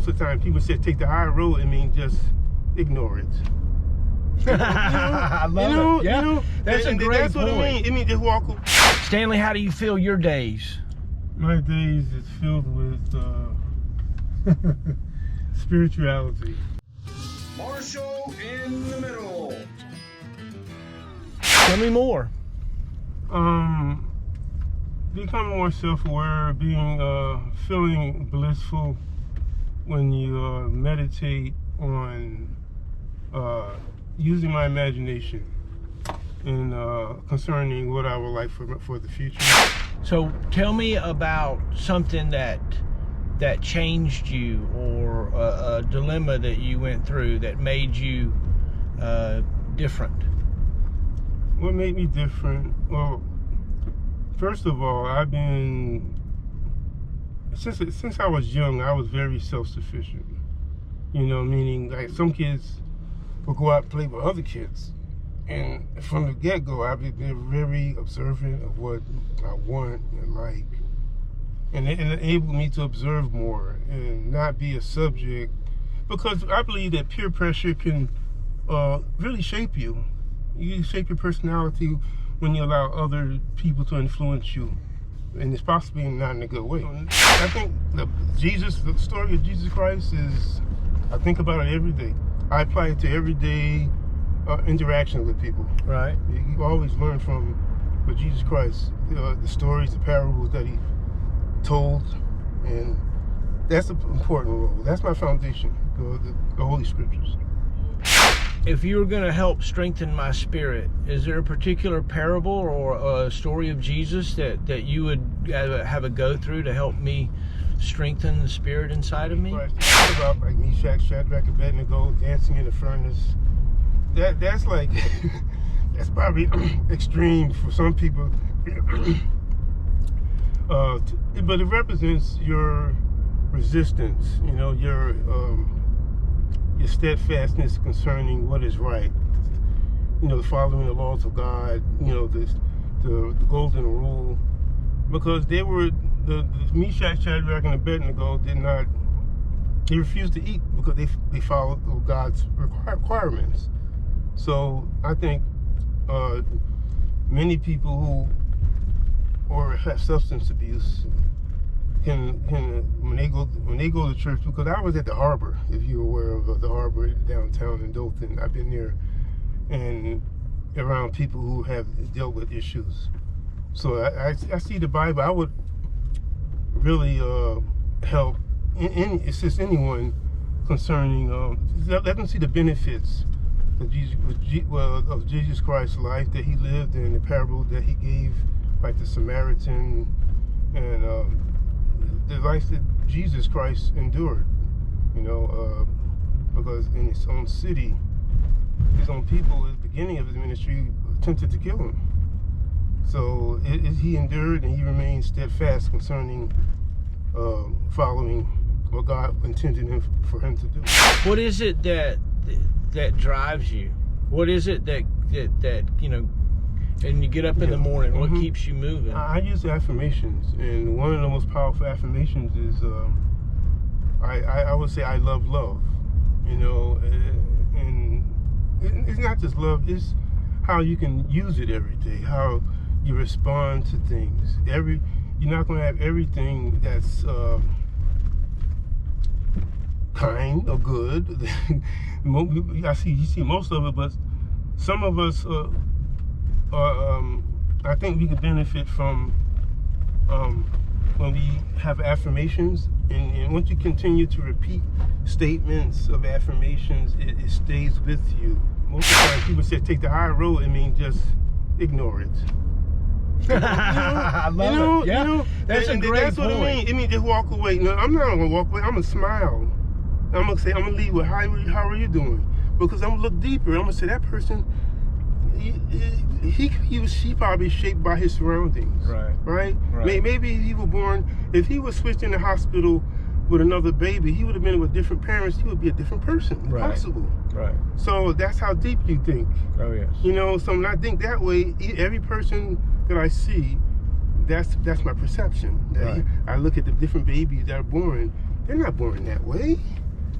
most of the time people say take the high road, it means just ignore it. I love it. Yeah, that's a great that's point. What it means. It means just walk away. Stanley, how do you feel your days? My days is filled with spirituality. Marshall in the middle. Tell me more. Becoming more self-aware, feeling blissful when you meditate on using my imagination in concerning what I would like for the future. So tell me about something that changed you, or a dilemma that you went through that made you different. What made me different? Well, first of all, I've been, since I was young, I was very self-sufficient. You know, meaning like some kids will go out and play with other kids. And from the get-go, I've been very observant of what I want and like. And it enabled me to observe more and not be a subject. Because I believe that peer pressure can really shape you. You shape your personality when you allow other people to influence you, and it's possibly not in a good way. I think the story of Jesus Christ is, I think about it every day. I apply it to everyday interaction with people. Right. You always learn from Jesus Christ, the stories, the parables that he told, and that's an important role. That's my foundation, the Holy Scriptures. If you were going to help strengthen my spirit, is there a particular parable or a story of Jesus that you would have a go through to help me strengthen the spirit inside of me? Right. Think about like Meshach, Shadrach, and Abednego dancing in the furnace. That's like that's probably extreme for some people, but it represents your resistance. You know, your steadfastness concerning what is right. You know, following the laws of God. You know, the golden rule, because they were the Meshach, Shadrach, and Abednego they refused to eat because they followed God's requirements. So I think many people who have substance abuse can when they go to church, because I was at the harbor, if you're aware of the harbor downtown in Dothan. I've been there and around people who have dealt with issues. So I see the Bible. I would really help assist anyone concerning let them see the benefits of Jesus Christ's life that he lived, and the parable that he gave, like the Samaritan, and the life that Jesus Christ endured. You know, because in his own city, his own people, at the beginning of his ministry, attempted to kill him. So he endured, and he remained steadfast concerning following what God intended for him to do. What is it that drives you? What is it that you know, and you get up in the morning, what keeps you moving? I use affirmations, and one of the most powerful affirmations is I would say I love love. You know, and it's not just love, it's how you can use it every day, how you respond to things. You're not going to have everything that's kind or good. You see most of it, but some of us I think we can benefit from when we have affirmations, and once you continue to repeat statements of affirmations, it stays with you. Most of the time people say take the high road, it means just ignore it. I love it. Yeah, you know, that's a great that's point. What it means. It means just walk away. No, I'm not gonna walk away. I'm gonna smile. I'm gonna say, I'm gonna leave with how are you doing? Because I'm gonna look deeper. I'm gonna say that person, he probably shaped by his surroundings. Right. Maybe he was born. If he was switched in the hospital with another baby, he would have been with different parents. He would be a different person. Possible. Right. So that's how deep you think. Oh yes. You know, so when I think that way, every person that I see, that's my perception. Right. I look at the different babies that are born, they're not born that way.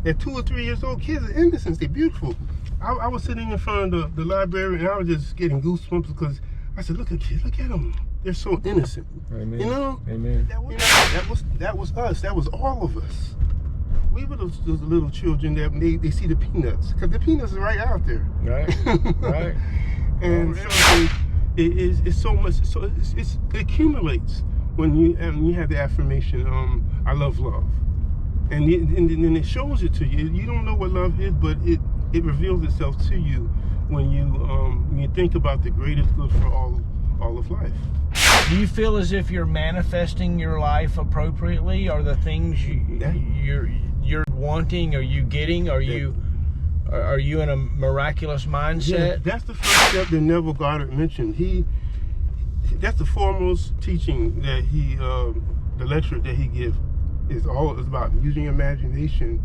They're 2 or 3 years old kids are innocent. They're beautiful. I was sitting in front of the library and I was just getting goosebumps because I said, look at kids, look at them. They're so innocent. Amen. You know? Amen. That was us. That was all of us. We were those little children that they see the peanuts, because the peanuts are right out there. Right. Right. And so it's so much. So it accumulates when you have the affirmation. I love love, and then it shows it to you. You don't know what love is, but it reveals itself to you when you think about the greatest good for all of life. Do you feel as if you're manifesting your life appropriately? Are the things you're wanting? Are you getting? Are you in a miraculous mindset? Yeah, that's the first step that Neville Goddard mentioned. That's the foremost teaching that the lecture that he gives is about using your imagination,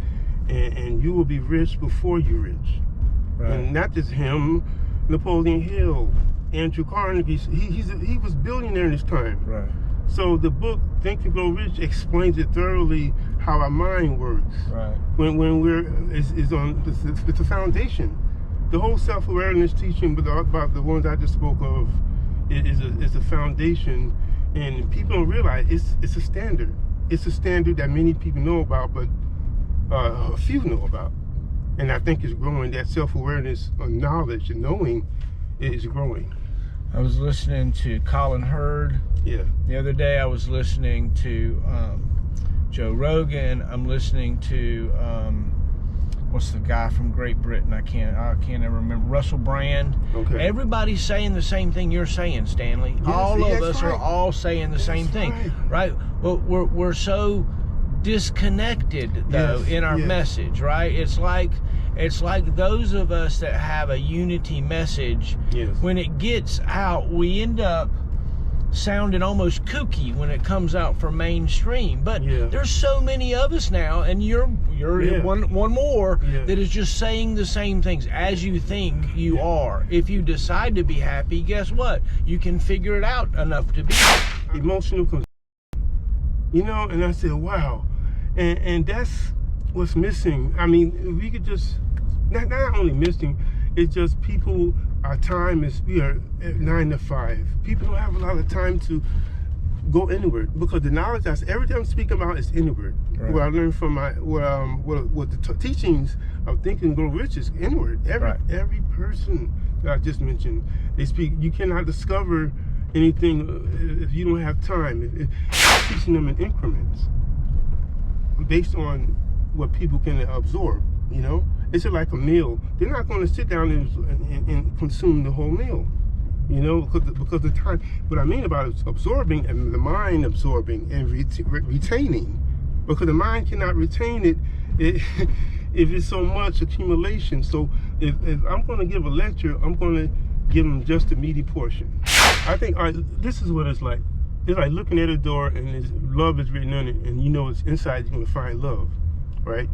and you will be rich before you're rich. Right. And not just him, Napoleon Hill, Andrew Carnegie. He was billionaire in his time. Right. So the book Think and Grow Rich explains it thoroughly how our mind works. Right. When it's a foundation. The whole self-awareness teaching about the ones I just spoke of is a foundation, and people don't realize it's a standard. It's a standard that many people know about, but a few know about. And I think it's growing. That self-awareness of knowledge and knowing is growing. I was listening to Colin Hurd. Yeah. The other day I was listening to Joe Rogan. I'm listening to what's the guy from Great Britain? I can't ever remember. Russell Brand. Okay. Everybody's saying the same thing you're saying, Stanley. Yes, all of us right. are all saying the same thing, right? But we're so disconnected though in our message, right? It's like those of us that have a unity message, when it gets out, we end up sounding almost kooky when it comes out for mainstream. But there's so many of us now, and you're one more that is just saying the same things as you think you are. If you decide to be happy, guess what? You can figure it out enough to be happy. Emotional, and I said, wow. And that's what's missing. I mean, we could just, not only missing, it's just people, our time is, we are at 9 to 5. People don't have a lot of time to go inward, because the knowledge everything I'm speaking about is inward. Right. What I learned from what the teachings of Think and Grow Rich is inward. Every person that I just mentioned, they speak. You cannot discover anything if you don't have time. Teaching them in increments based on what people can absorb. It's just like a meal. They're not going to sit down and consume the whole meal, because the time. What I mean about it is absorbing, and the mind absorbing and retaining, because the mind cannot retain it if it's so much accumulation. So if I'm going to give a lecture, I'm going to give them just a meaty portion. I think this is what it's like. It's like looking at a door and love is written on it, and it's inside you're going to find love, right?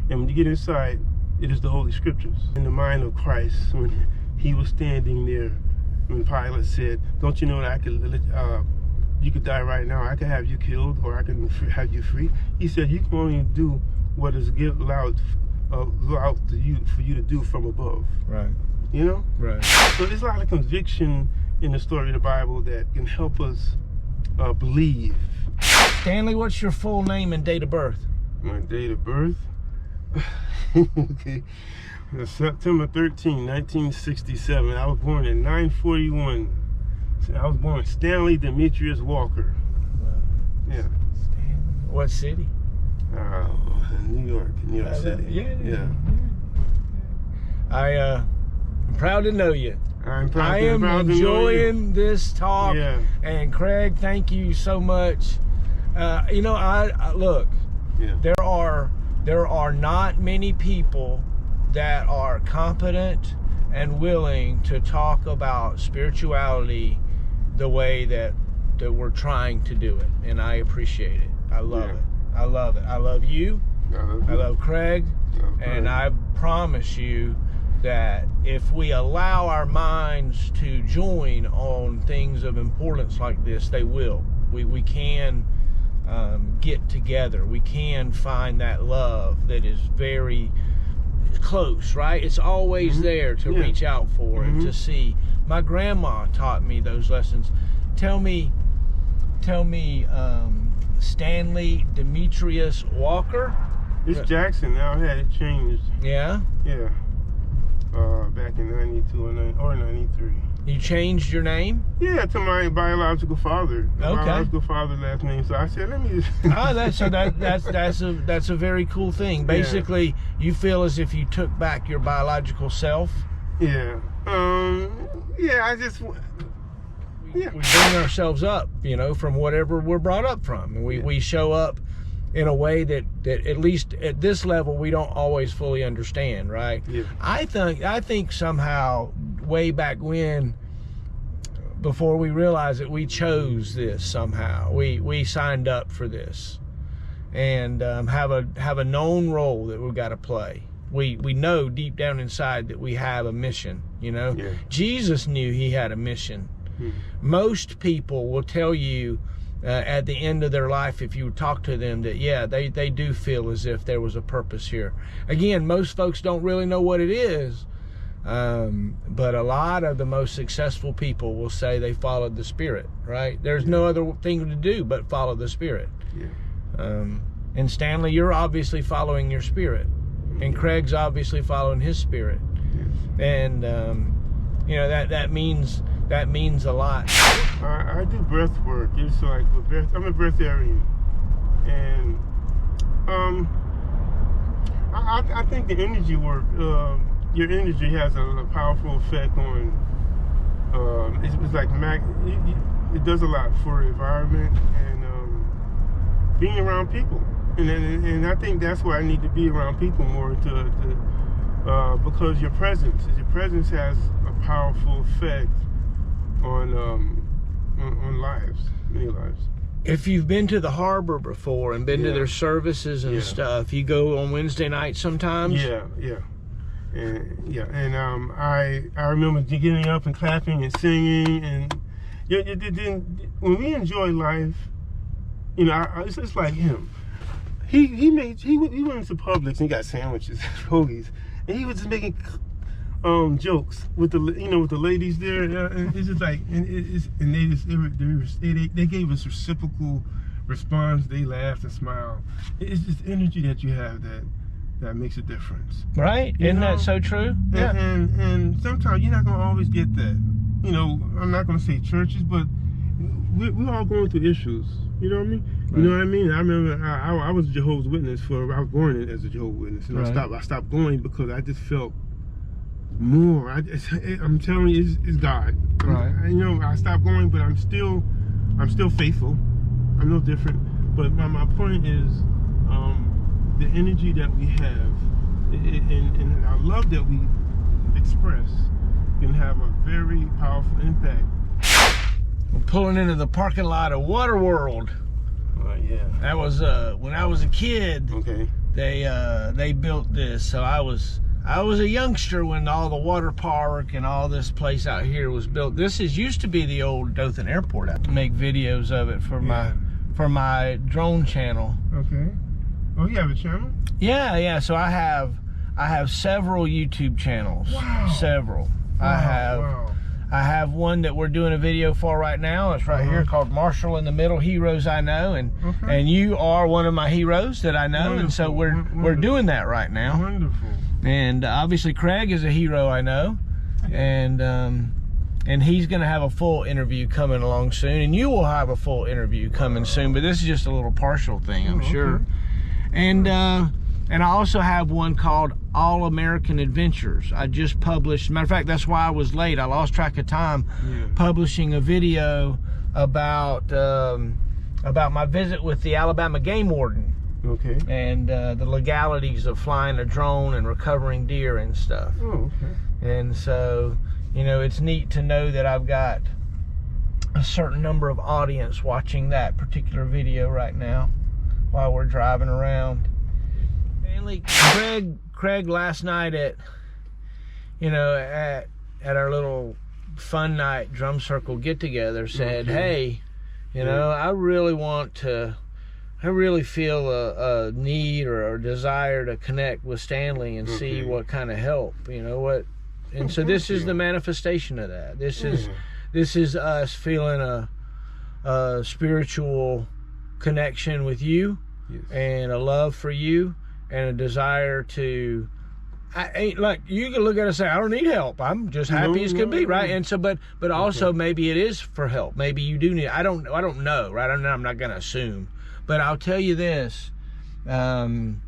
And when you get inside, it is the Holy Scriptures. In the mind of Christ, when he was standing there, when Pilate said, don't you know that you could die right now, I could have you killed, or I can have you free. He said, you can only do what is allowed to you for you to do from above. Right. Right. So there's a lot of conviction in the story of the Bible that can help us believe. Stanley, what's your full name and date of birth? My date of birth? Okay. September 13, 1967. I was born in 941. I was born Stanley Demetrius Walker. Yeah. What city? New York City. Yeah. I'm proud to know you. I am enjoying this talk. Yeah. And Craig, thank you so much. I look. Yeah. There are not many people that are competent and willing to talk about spirituality the way that we're trying to do it, and I appreciate it. I love it. I love it. I love you. I love Craig. And I promise you that if we allow our minds to join on things of importance like this, they will. We can get together. We can find that love that is very close, right? It's always there to reach out for and to see. My grandma taught me those lessons. Tell me, Stanley Demetrius Walker. It's Jackson now. It had changed. Yeah? Yeah. Back in 92 or 93. You changed your name? Yeah, to my biological father. My biological father's last name. So I said, let me just. That's a very cool thing. Basically, you feel as if you took back your biological self. Yeah. Yeah. I just. Yeah. We bring ourselves up, from whatever we're brought up from, and we show up in a way that at least at this level we don't always fully understand, right? Yeah. I think somehow way back when, before we realized that we chose this somehow, we signed up for this, and have a known role that we've got to play. We know deep down inside that we have a mission. Yeah. Jesus knew he had a mission. Most people will tell you at the end of their life, if you talk to them, that they do feel as if there was a purpose here. Again, most folks don't really know what it is, but a lot of the most successful people will say they followed the Spirit, right? There's no other thing to do but follow the Spirit. And Stanley, you're obviously following your Spirit, and Craig's obviously following his Spirit, and that means a lot. I do breath work. It's like I'm a breatharian, and I think the energy work, your energy has a powerful effect on. It's like it does a lot for the environment and being around people, and I think that's why I need to be around people more because your presence has a powerful effect on lives, many lives. If you've been to the harbor before and been to their services and stuff, you go on Wednesday night sometimes. And I remember getting up and clapping and singing, and when we enjoy life, it's just like him. He went into Publix and got sandwiches, hoagies, and he was just making jokes with the with the ladies there, and it's just like, they gave us reciprocal response. They laughed and smiled. It's just energy that you have that makes a difference, right? Isn't that so true? Yeah. And sometimes you're not gonna always get that. I'm not gonna say churches, but we're all going through issues. You know what I mean? Right. You know what I mean? I remember I was a Jehovah's Witness I was born as a Jehovah's Witness, and I stopped going because I just felt more. I'm telling you, it's God. Right. I stopped going, but I'm still faithful. I'm no different. But my point is, the energy that we have, and our love that we express, can have a very powerful impact. We're pulling into the parking lot of Waterworld. Yeah. That was when I was a kid. Okay. They built this, so I was a youngster when all the water park and all this place out here was built. This used to be the old Dothan Airport. I make videos of it for my drone channel. Okay. Oh, you have a channel? Yeah. So I have several YouTube channels. Wow. Several. Wow. I have one that we're doing a video for right now. It's right here, called Marshall in the Middle, Heroes I Know, and you are one of my heroes that I know. Wonderful. And so we're doing that right now. Wonderful. And obviously Craig is a hero I know, and he's going to have a full interview coming along soon, and you will have a full interview coming soon. But this is just a little partial thing, I'm sure. And I also have one called All American Adventures. I just published, matter of fact, that's why I was late. I lost track of time publishing a video about my visit with the Alabama game warden. Okay. And the legalities of flying a drone and recovering deer and stuff. Oh, okay. And so, it's neat to know that I've got a certain number of audience watching that particular video right now while we're driving around. Stanley, Craig last night at our little fun night drum circle get together said, hey, I really want to I really feel a need or a desire to connect with Stanley and see what kind of help, and so this is the manifestation of that. This is us feeling a spiritual connection with you, and a love for you, and a desire to. I ain't like you can look at it and say, I don't need help. I'm just happy as can be, right? And so, but also maybe it is for help. Maybe you do need. I don't know, right? I'm not gonna assume, but I'll tell you this, and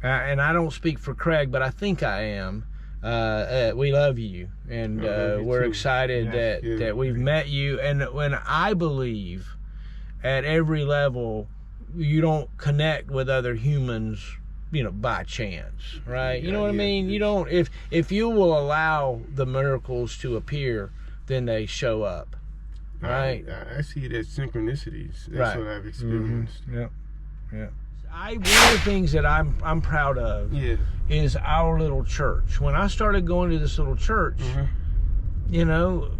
I don't speak for Craig, but I think I am. We love you, and we're excited that we've met you, and when I believe at every level you don't connect with other humans by chance, right? You know what I mean? You don't, if you will allow the miracles to appear, then they show up, right? I see it as synchronicities. That's what I've experienced. Yeah. One of the things that I'm proud of is our little church. When I started going to this little church,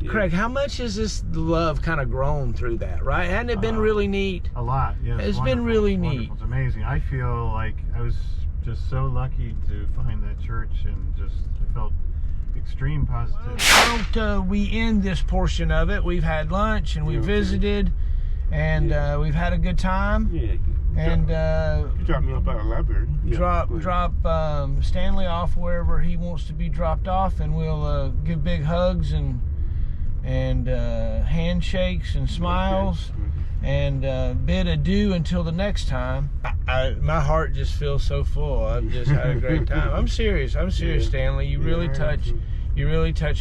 Craig, how much has this love kind of grown through that, right? Hadn't it been really neat? A lot, yeah. It's been really neat. It's amazing. I feel like I was just so lucky to find that church, and I felt extreme positivity. Why don't we end this portion of it? We've had lunch and we visited, and we've had a good time. Yeah. And you dropped me off by the library. Drop Stanley off wherever he wants to be dropped off, and we'll give big hugs and handshakes and smiles, and bid adieu until the next time. My heart just feels so full. I've just had a great time. I'm serious, Stanley. You really touch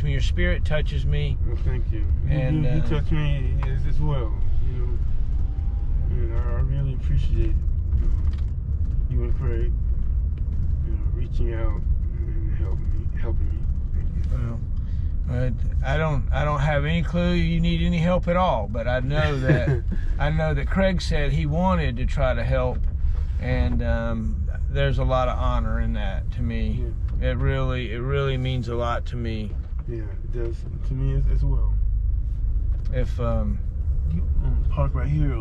me. Your spirit touches me. Well, thank you. And you touch me as well. And I really appreciate you and Craig, reaching out and helping me. Thank you. I don't have any clue you need any help at all, but I know that Craig said he wanted to try to help, and there's a lot of honor in that to me. It really means a lot to me. Yeah, it does to me as well. If you park right here.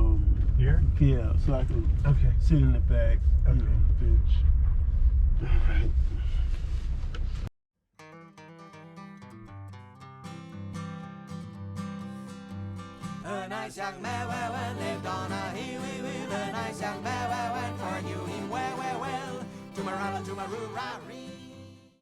Here? Yeah, so I can sit in the back. Bench. All right. A nice young man lived on a hill. A nice young man, for I knew him well. To my rattle, to my roo-rah-ree.